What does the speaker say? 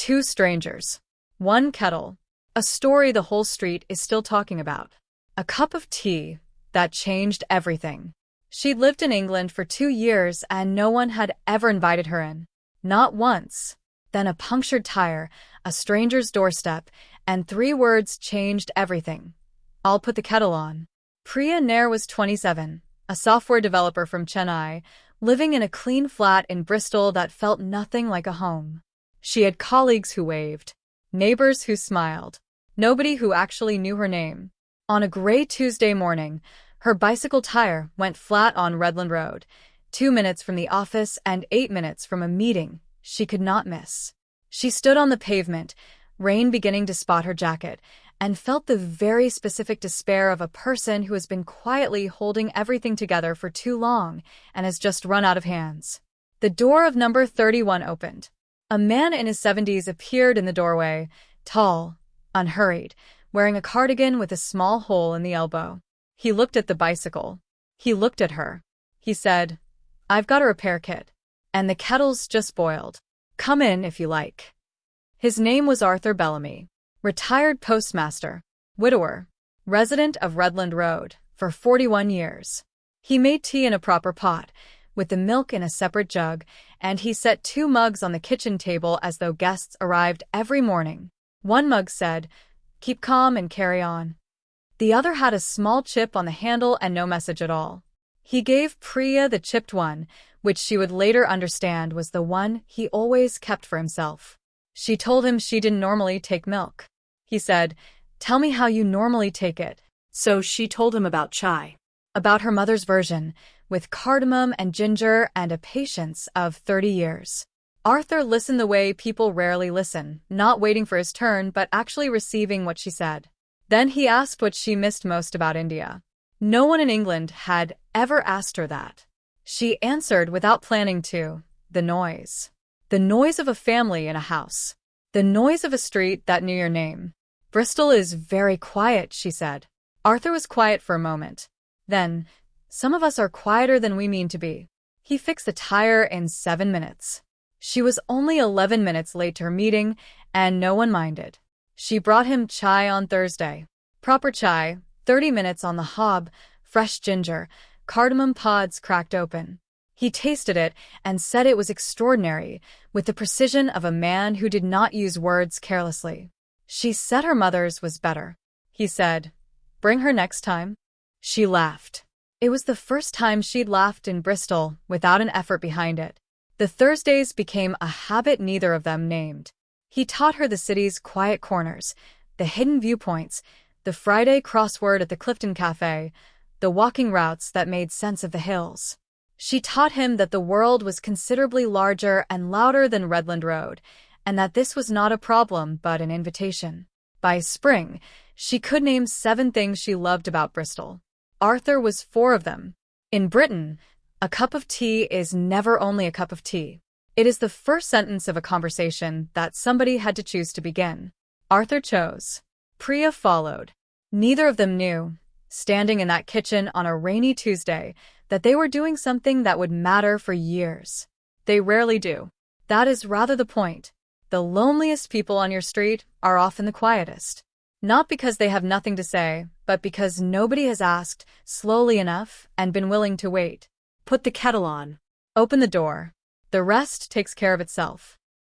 Two strangers. One kettle. A story the whole street is still talking about. A cup of tea that changed everything. She'd lived in England for 2 years and no one had ever invited her in. Not once. Then a punctured tire, a stranger's doorstep, and 3 words changed everything. I'll put the kettle on. Priya Nair was 27, a software developer from Chennai, living in a clean flat in Bristol that felt nothing like a home. She had colleagues who waved, neighbors who smiled, nobody who actually knew her name. On a gray Tuesday morning, her bicycle tire went flat on Redland Road, 2 minutes from the office and 8 minutes from a meeting she could not miss. She stood on the pavement, rain beginning to spot her jacket, and felt the very specific despair of a person who has been quietly holding everything together for too long and has just run out of hands. The door of number 31 opened. A man in his 70s appeared in the doorway, tall, unhurried, wearing a cardigan with a small hole in the elbow. He looked at the bicycle. He looked at her. He said, "I've got a repair kit, and the kettle's just boiled. Come in if you like." His name was Arthur Bellamy, retired postmaster, widower, resident of Redland Road for 41 years. He made tea in a proper pot, with the milk in a separate jug, and he set 2 mugs on the kitchen table as though guests arrived every morning. One mug said, "Keep calm and carry on." The other had a small chip on the handle and no message at all. He gave Priya the chipped one, which she would later understand was the one he always kept for himself. She told him she didn't normally take milk. He said, "Tell me how you normally take it." So she told him about chai, about her mother's version, with cardamom and ginger and a patience of 30 years. Arthur listened the way people rarely listen, not waiting for his turn but actually receiving what she said. Then he asked what she missed most about India. No one in England had ever asked her that. She answered without planning to, the noise. The noise of a family in a house. The noise of a street that knew your name. "Bristol is very quiet," she said. Arthur was quiet for a moment. Then, "Some of us are quieter than we mean to be." He fixed the tire in 7 minutes. She was only 11 minutes late to her meeting, and no one minded. She brought him chai on Thursday. Proper chai, 30 minutes on the hob, fresh ginger, cardamom pods cracked open. He tasted it and said it was extraordinary, with the precision of a man who did not use words carelessly. She said her mother's was better. He said, "Bring her next time." She laughed. It was the first time she'd laughed in Bristol without an effort behind it. The Thursdays became a habit neither of them named. He taught her the city's quiet corners, the hidden viewpoints, the Friday crossword at the Clifton cafe, the walking routes that made sense of the hills. She taught him that the world was considerably larger and louder than Redland Road, and that this was not a problem but an invitation. By spring, she could name 7 things she loved about Bristol. Arthur was 4 of them. In Britain, a cup of tea is never only a cup of tea. It is the first sentence of a conversation that somebody had to choose to begin. Arthur chose. Priya followed. Neither of them knew, standing in that kitchen on a rainy Tuesday, that they were doing something that would matter for years. They rarely do. That is rather the point. The loneliest people on your street are often the quietest. Not because they have nothing to say, but because nobody has asked slowly enough and been willing to wait. Put the kettle on. Open the door. The rest takes care of itself.